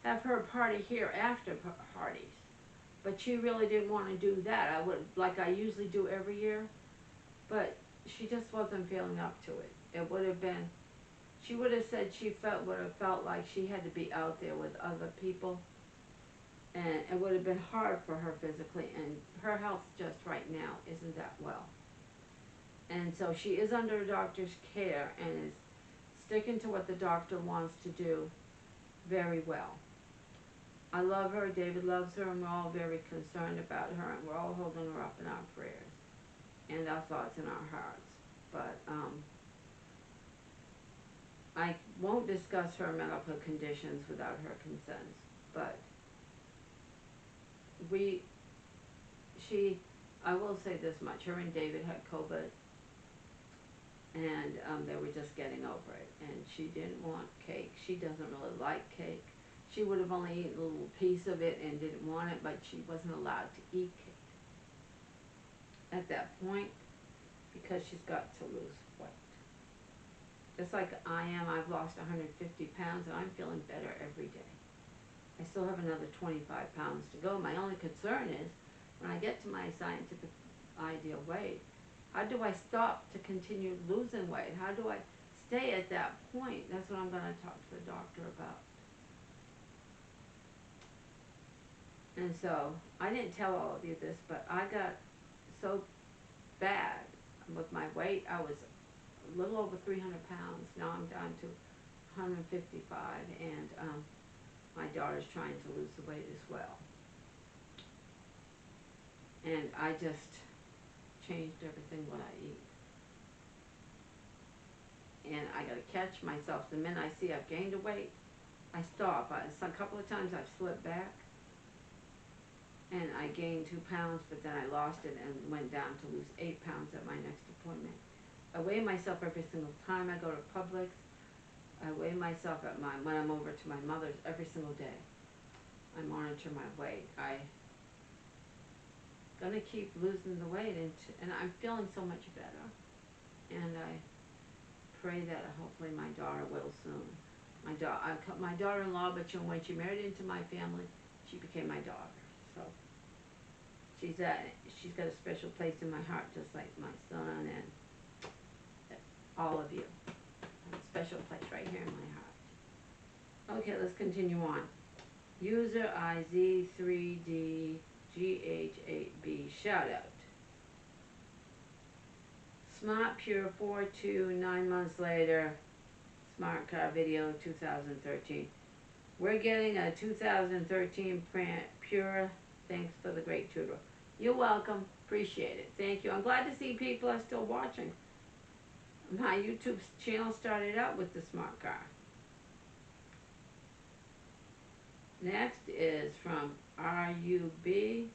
have her party here after parties. But she really didn't want to do that. I would, like I usually do every year, but she just wasn't feeling up to it. It would have been, she would have said she would have felt like she had to be out there with other people, and it would have been hard for her physically, and her health just right now isn't that well. And so she is under a doctor's care and is sticking to what the doctor wants to do very well. I love her, David loves her, and we're all very concerned about her, and we're all holding her up in our prayers and our thoughts and our hearts. But I won't discuss her medical conditions without her consent. But we, she, I will say this much: her and David had COVID, and they were just getting over it. And she didn't want cake. She doesn't really like cake. She would have only eaten a little piece of it and didn't want it, but she wasn't allowed to eat cake at that point because she's got to lose weight. Just like I am, I've lost 150 pounds and I'm feeling better every day. I still have another 25 pounds to go. My only concern is when I get to my scientific ideal weight, how do I stop to continue losing weight? How do I stay at that point? That's what I'm going to talk to the doctor about. And so I didn't tell all of you this, but I got so bad with my weight. I was a little over 300 pounds. Now I'm down to 155, and my daughter's trying to lose the weight as well. And I just changed everything what I eat. And I got to catch myself. The minute I see I've gained a weight, I stop. A couple of times I've slipped back, and I gained 2 pounds, but then I lost it and went down to lose 8 pounds at my next appointment. I weigh myself every single time I go to Publix. I weigh myself at when I'm over to my mother's every single day. I monitor my weight. I'm gonna keep losing the weight, and I'm feeling so much better. And I pray that hopefully my daughter will soon. My daughter-in-law, but when she married into my family, she became my daughter. So she's got a special place in my heart, just like my son and all of you. A special place right here in my heart. Okay, let's continue on. User IZ3DGH8B, shout out. Smart Pure 4.2, 9 months later, Smart Car Video 2013. We're getting a 2013 Pure. Thanks for the great tutorial. You're welcome. Appreciate it. Thank you. I'm glad to see people are still watching. My YouTube channel started out with the Smart Car. Next is from RUB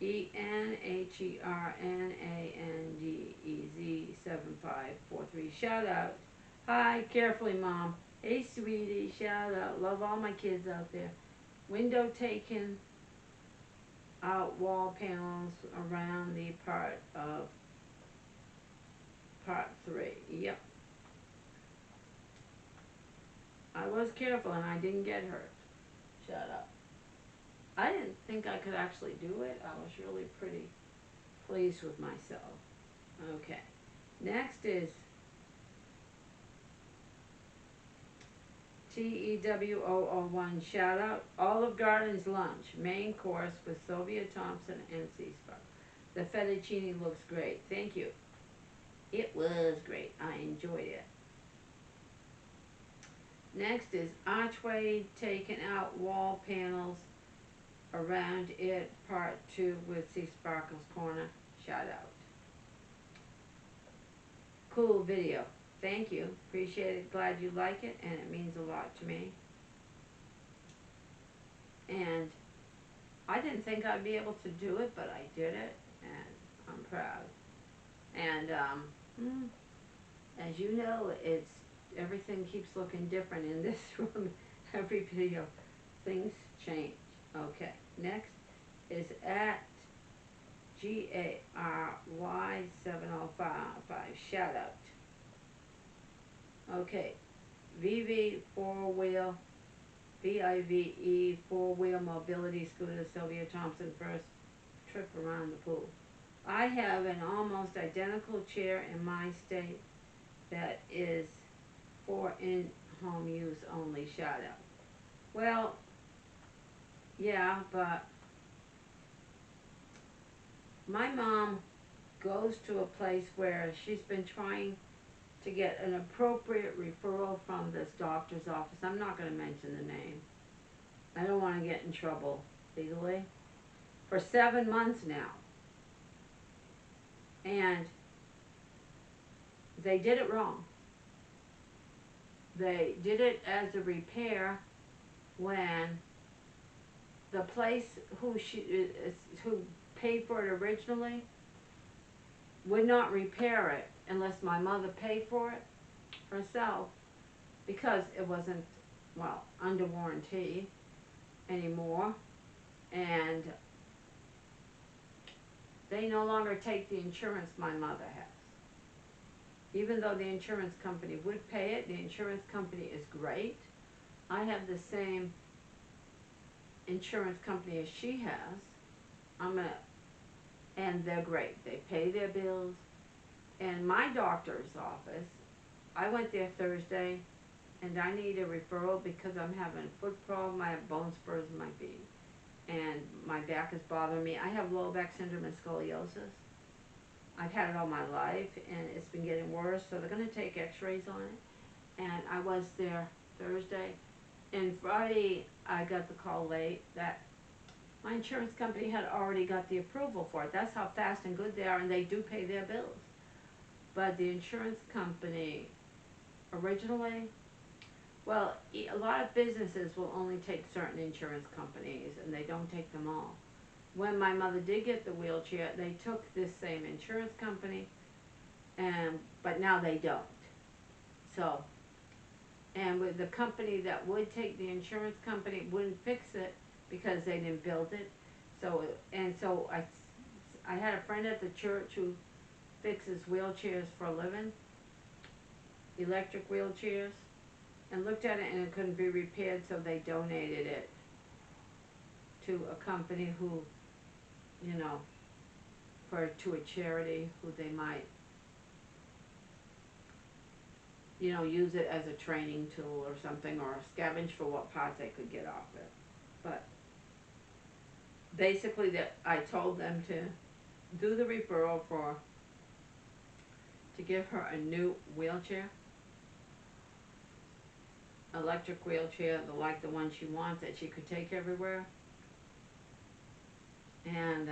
ENHERNANDEZ7543. Shout out. Hi, carefully, Mom. Hey, sweetie. Shout out. Love all my kids out there. Window taken out wall panels around the part of part 3. Yep. I was careful and I didn't get hurt. Shut up. I didn't think I could actually do it. I was really pretty pleased with myself. Okay. Next is TEWO01. Shout out. Olive Garden's lunch. Main course with Sylvia Thompson and seasparkles. The fettuccine looks great. Thank you. It was great. I enjoyed it. Next is archway taken out wall panels around it, part 2 with seasparkles corner. Shout out. Cool video. Thank you. Appreciate it. Glad you like it, and it means a lot to me. And I didn't think I'd be able to do it, but I did it, and I'm proud. And as you know, everything keeps looking different in this room. Every video, things change. Okay, next is at GARY705. Shout out. Okay, VV 4-wheel BIVE four-wheel mobility scooter, Sylvia Thompson first trip around the pool. I have an almost identical chair in my state that is for in-home use only, shout out. Well, yeah, but my mom goes to a place where she's been trying to get an appropriate referral from this doctor's office. I'm not going to mention the name. I don't want to get in trouble legally. For 7 months now. And they did it wrong. They did it as a repair when the place who paid for it originally would not repair it unless my mother paid for it herself, because it wasn't, well, under warranty anymore, and they no longer take the insurance my mother has. Even though the insurance company would pay it, the insurance company is great. I have the same insurance company as she has. And they're great. They pay their bills. And my doctor's office, I went there Thursday, and I need a referral because I'm having a foot problem. I have bone spurs in my feet, and my back is bothering me. I have low back syndrome and scoliosis. I've had it all my life, and it's been getting worse, so they're going to take x-rays on it. And I was there Thursday, and Friday I got the call late that my insurance company had already got the approval for it. That's how fast and good they are, and they do pay their bills. But the insurance company originally, well, a lot of businesses will only take certain insurance companies, and they don't take them all. When my mother did get the wheelchair, they took this same insurance company, but now they don't. So, and with the company that would take the insurance company wouldn't fix it because they didn't build it. So I had a friend at the church who fixes wheelchairs for a living, electric wheelchairs, and looked at it and it couldn't be repaired, so they donated it to a company who, to a charity who they might, use it as a training tool or something, or scavenge for what parts they could get off it. But basically, I told them to do the referral to give her a new wheelchair, electric wheelchair, like the one she wants that she could take everywhere. And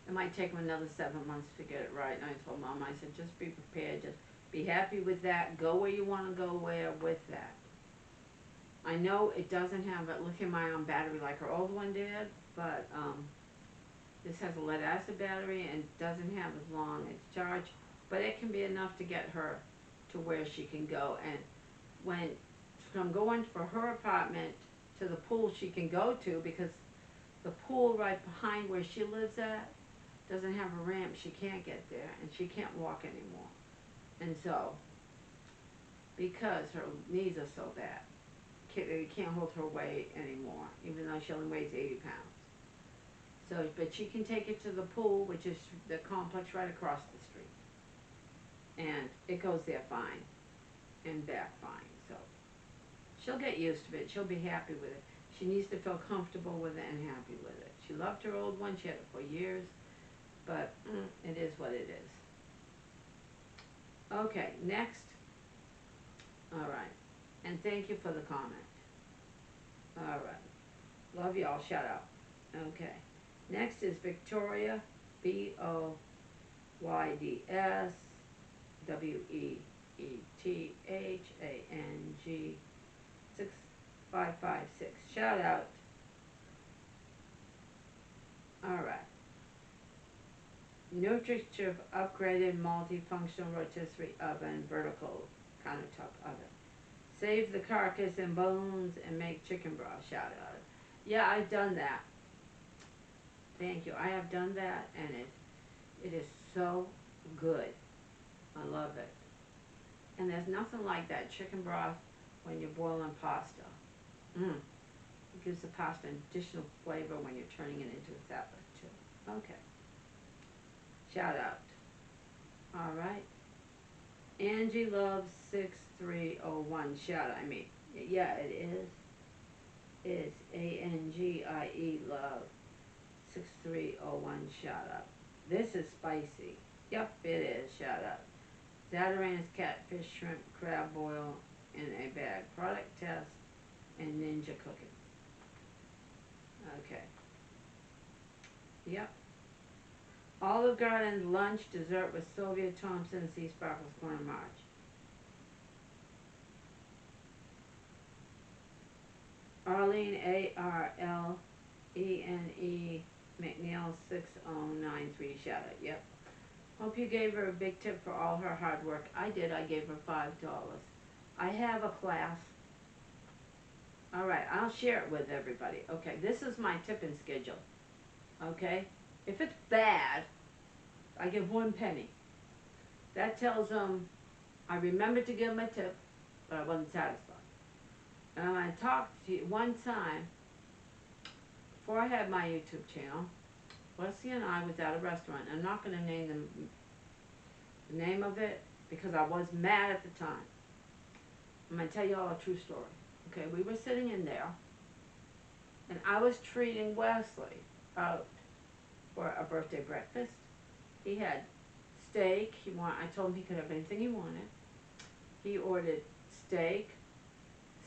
it might take them another 7 months to get it right. And I told Mom, I said, just be prepared, just be happy with that, go where you want to go with that. I know it doesn't have a lithium-ion battery like her old one did, but this has a lead-acid battery and doesn't have as long a charge, but it can be enough to get her to where she can go. And from going from her apartment to the pool she can go to, because the pool right behind where she lives at doesn't have a ramp, she can't get there, and she can't walk anymore. And so, because her knees are so bad, they can't hold her weight anymore, even though she only weighs 80 pounds. So, but she can take it to the pool, which is the complex right across the street. And it goes there fine, and back fine. So, she'll get used to it. She'll be happy with it. She needs to feel comfortable with it and happy with it. She loved her old one. She had it for years. But it is what it is. Okay, next. All right. And thank you for the comment. All right. Love y'all. Shout out. Okay. Next is Victoria, BOYDS, WEETHANG, 6556. Shout out. All right. Nutritive upgraded multifunctional rotisserie oven, vertical countertop oven. Save the carcass and bones and make chicken broth. Shout out. Yeah, I've done that. Thank you. I have done that, and it is so good. I love it. And there's nothing like that chicken broth when you're boiling pasta. It gives the pasta an additional flavor when you're turning it into a salad too. Okay. Shout out. All right. Angie loves 6301. Shout out. I mean, yeah, it is. It's ANGIE love 6301. Shout out. This is spicy. Yep, it is. Shout out. Zatarain's catfish, shrimp, crab boil in a bag. Product test and ninja cooking. Okay. Yep. Olive Garden lunch dessert with Sylvia Thompson and Sea Sparkles Corner March. Arlene ARLENE McNeil 6093. Shout out. Yep. Hope you gave her a big tip for all her hard work. I did. I gave her $5. I have a class. All right, I'll share it with everybody. Okay, this is my tipping schedule. Okay, if it's bad, I give 1 penny. That tells them I remembered to give them a tip, but I wasn't satisfied. And I'm going to talk to you one time, before I had my YouTube channel, Leslie and I was at a restaurant. I'm not going to name the name of it because I was mad at the time. I'm going to tell you all a true story. Okay, we were sitting in there, and I was treating Wesley out for a birthday breakfast. He had steak. I told him he could have anything he wanted. He ordered steak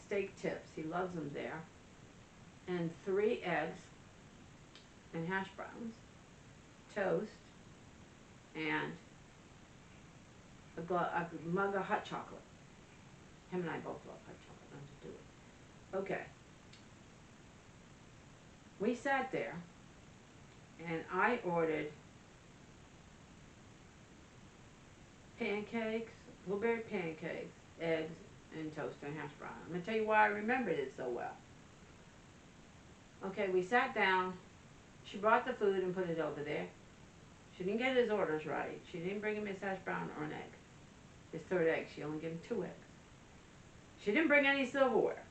tips. He loves them there. And 3 eggs and hash browns, toast, and a mug of hot chocolate. Him and I both love hot chocolate. Not to do it. Okay. We sat there, and I ordered pancakes, blueberry pancakes, eggs, and toast and hash brown. I'm going to tell you why I remembered it so well. Okay, we sat down. She brought the food and put it over there. She didn't get his orders right. She didn't bring him his hash brown or an egg. His 3rd egg. She only gave him 2 eggs. She didn't bring any silverware.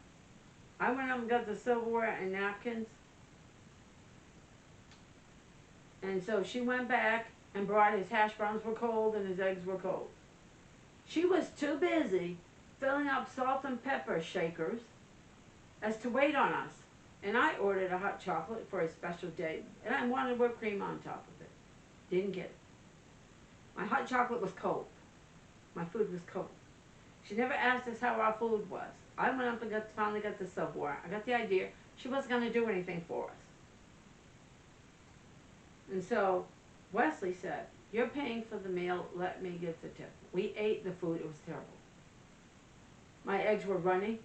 I went up and got the silverware and napkins. And so she went back and brought his hash browns were cold and his eggs were cold. She was too busy filling up salt and pepper shakers as to wait on us. And I ordered a hot chocolate for a special day, and I wanted whipped cream on top of it. Didn't get it. My hot chocolate was cold. My food was cold. She never asked us how our food was. I went up and finally got the silverware. I got the idea she wasn't going to do anything for us. And so Wesley said, "You're paying for the meal, let me get the tip." We ate the food. It was terrible. My eggs were runny.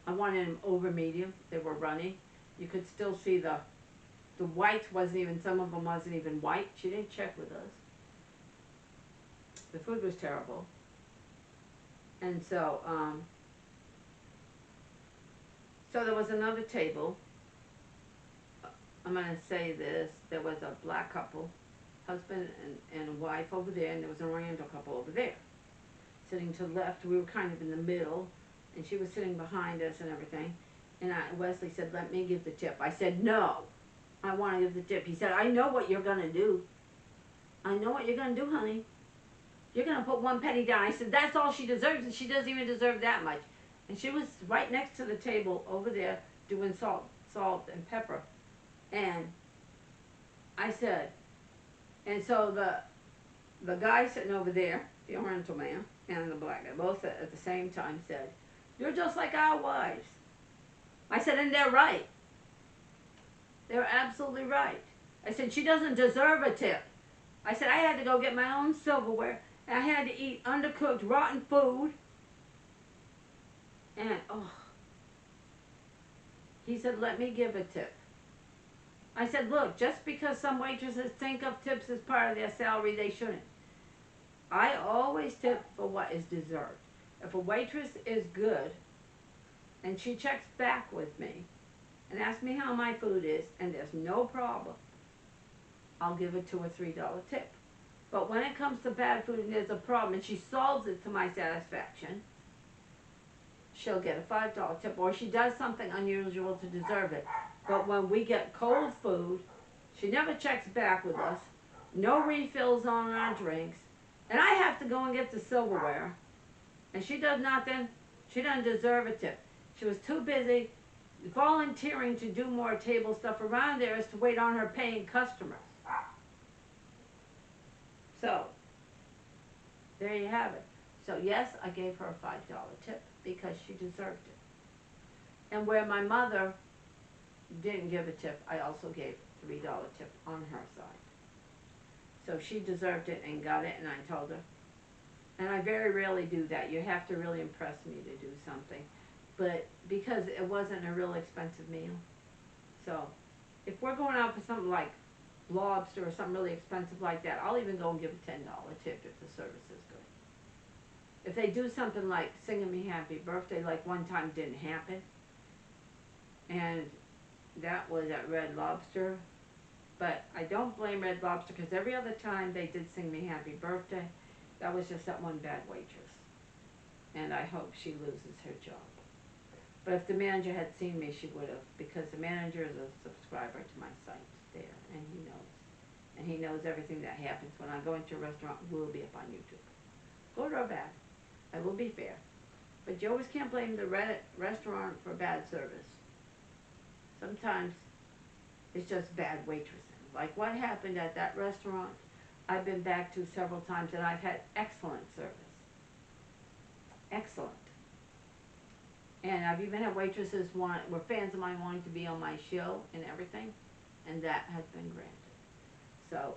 I wanted them over medium. They were runny. You could still see the white wasn't even, some of them wasn't even white. She didn't check with us. The food was terrible. And so, so there was another table. I'm going to say this. There was a black couple, husband and a wife over there, and there was an Oriental couple over there. Sitting to the left, we were kind of in the middle, and she was sitting behind us and everything. And Wesley said, "Let me give the tip." I said, "No, I want to give the tip." He said, "I know what you're going to do. I know what you're going to do, honey. You're going to put 1 penny down." I said, "That's all she deserves, and she doesn't even deserve that much." And she was right next to the table over there doing salt and pepper. And I said, and so the guy sitting over there, the Oriental man, and the black guy, both at the same time said, "You're just like our wives." I said, and they're right. They're absolutely right. I said, "She doesn't deserve a tip." I said, "I had to go get my own silverware, and I had to eat undercooked, rotten food." And, oh. He said, "Let me give a tip." I said, "Look, just because some waitresses think of tips as part of their salary, they shouldn't. I always tip for what is deserved. If a waitress is good, and she checks back with me, and asks me how my food is, and there's no problem, I'll give a $2 or $3 tip. But when it comes to bad food and there's a problem, and she solves it to my satisfaction, she'll get a $5 tip, or she does something unusual to deserve it. But when we get cold food, she never checks back with us, no refills on our drinks, and I have to go and get the silverware, and she does nothing. She doesn't deserve a tip. She was too busy volunteering to do more table stuff around there as to wait on her paying customers. So, there you have it. So yes, I gave her a $5 tip because she deserved it. And where my mother didn't give a tip, I also gave a $3 tip on her side. So she deserved it and got it, and I told her. And I very rarely do that. You have to really impress me to do something. But because it wasn't a real expensive meal. So if we're going out for something like lobster or something really expensive like that, I'll even go and give a $10 tip if the service is good. If they do something like singing me happy birthday, like one time didn't happen, and that was at Red Lobster, but I don't blame Red Lobster because every other time they did sing me happy birthday, that was just that one bad waitress. And I hope she loses her job. But if the manager had seen me, she would have, because the manager is a subscriber to my site there, and he knows. And he knows everything that happens when I go into a restaurant. It will be up on YouTube. Good or bad, I will be fair. But you always can't blame the restaurant for bad service. Sometimes it's just bad waitressing. Like what happened at that restaurant, I've been back to several times, and I've had excellent service. Excellent. And I've even had waitresses were fans of mine wanting to be on my show and everything, and that has been granted. So,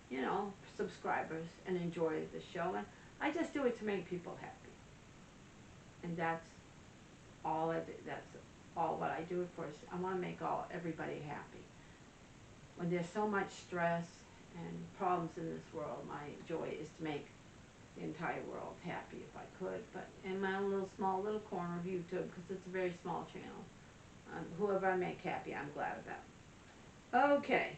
you know, subscribers and enjoy the show, and I just do it to make people happy. And that's all I do. That's all what I do it for. I want to make everybody happy. When there's so much stress and problems in this world, my joy is to make the entire world happy if I could, but in my own little small little corner of YouTube, because it's a very small channel. Whoever I make happy, I'm glad of that. Okay.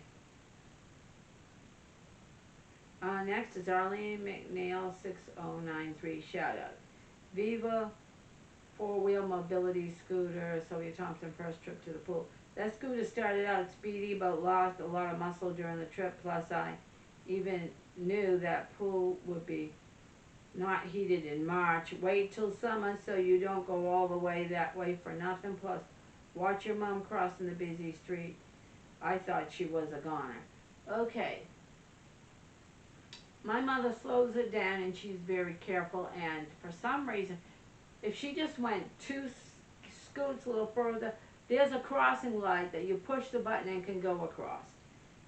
Next is Arlene McNeil 6093 shout out. Viva 4-wheel mobility scooter, Sylvia Thompson first trip to the pool. That scooter started out speedy but lost a lot of muscle during the trip, plus I even knew that pool would be not heated in March. Wait till summer so you don't go all the way that way for nothing. Plus, watch your mom crossing the busy street. I thought she was a goner. Okay. My mother slows it down and she's very careful, and for some reason, if she just went 2 scoots a little further, there's a crossing light that you push the button and can go across.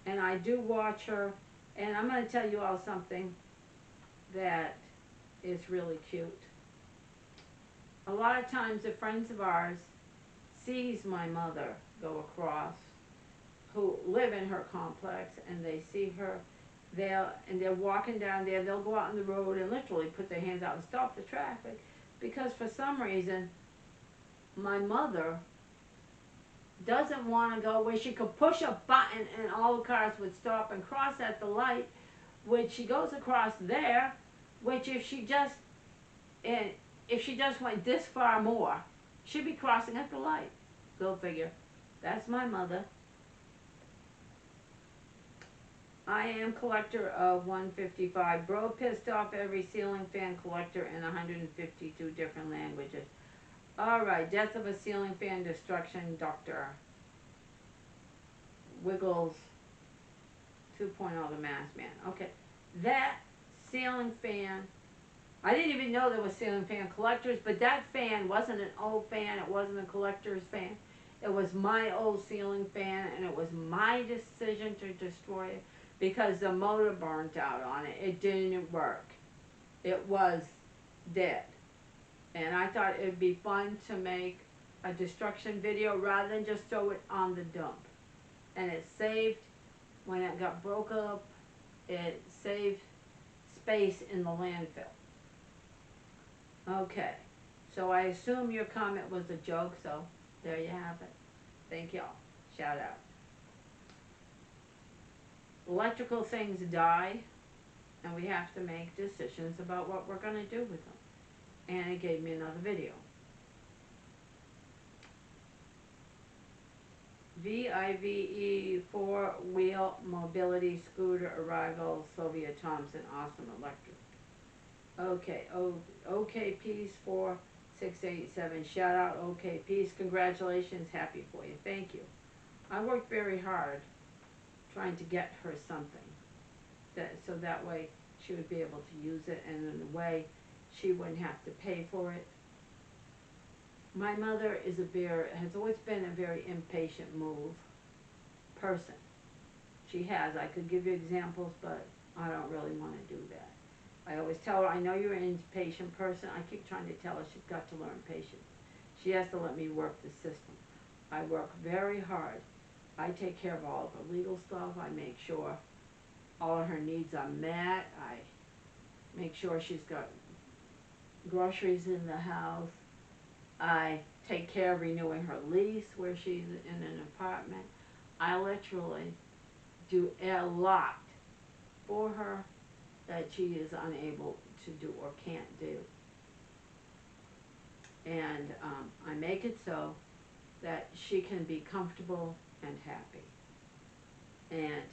And I do watch her, and I'm going to tell you all something that is really cute. A lot of times the friends of ours sees my mother go across, who live in her complex, and they see her, they're walking down there, they'll go out on the road and literally put their hands out and stop the traffic, because for some reason my mother doesn't want to go where she could push a button and all the cars would stop and cross at the light, which she goes across there, which if she just went this far more, she'd be crossing at the light. Go figure. That's my mother. I am collector of 155. Bro pissed off every ceiling fan collector in 152 different languages. Alright, death of a ceiling fan destruction, Dr. Wiggles 2.0 the mask man. Okay, that ceiling fan, I didn't even know there were ceiling fan collectors, but that fan wasn't an old fan, it wasn't a collector's fan. It was my old ceiling fan, and it was my decision to destroy it because the motor burnt out on it. It didn't work. It was dead. And I thought it would be fun to make a destruction video rather than just throw it on the dump. And it saved, when it got broke up, it saved space in the landfill. Okay, so I assume your comment was a joke, so there you have it. Thank y'all. Shout out. Electrical things die, and we have to make decisions about what we're going to do with them. And it gave me another video. VIVE four-wheel mobility scooter arrival, Sylvia Thompson, awesome electric. Okay, OK Peace 4687. Shout out OK Peace. Congratulations, happy for you. Thank you. I worked very hard trying to get her something so that way she would be able to use it, and in a way she wouldn't have to pay for it. My mother has always been a very impatient person. She has. I could give you examples, but I don't really want to do that. I always tell her, I know you're an impatient person. I keep trying to tell her she's got to learn patience. She has to let me work the system. I work very hard. I take care of all of her legal stuff. I make sure all of her needs are met. I make sure she's got groceries in the house. I take care of renewing her lease where she's in an apartment. I literally do a lot for her that she is unable to do or can't do. And I make it so that she can be comfortable and happy. And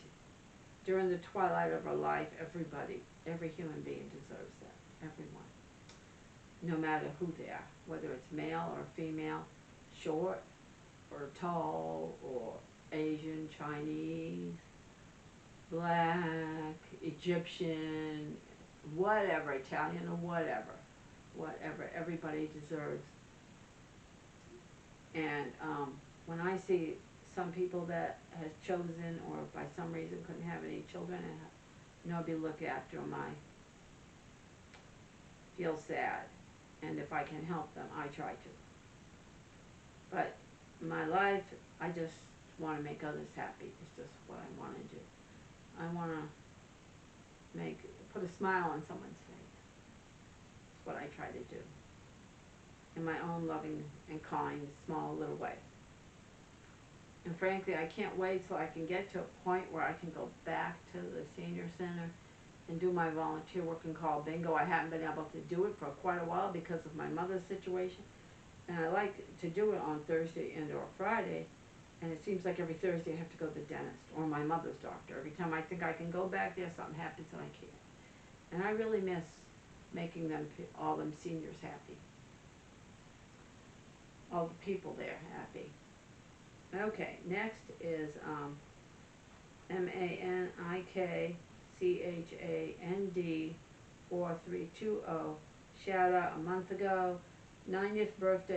during the twilight of her life, every human being deserves that. Everyone. No matter who they are, whether it's male or female, short or tall or Asian, Chinese, black, Egyptian, whatever, Italian or whatever, everybody deserves. And when I see some people that has chosen or by some reason couldn't have any children and nobody look after them, I feel sad. And if I can help them, I try to. But my life, I just want to make others happy. It's just what I want to do. I want to put a smile on someone's face. It's what I try to do. In my own loving and kind, small little way. And frankly, I can't wait till I can get to a point where I can go back to the senior center and do my volunteer work and call bingo. I haven't been able to do it for quite a while because of my mother's situation. And I like to do it on Thursday and or Friday. And it seems like every Thursday I have to go to the dentist or my mother's doctor. Every time I think I can go back there, something happens and I can't. And I really miss making all them seniors happy. All the people there happy. Okay, next is MANIKCHAND 4320. Shout out a month ago, 90th birthday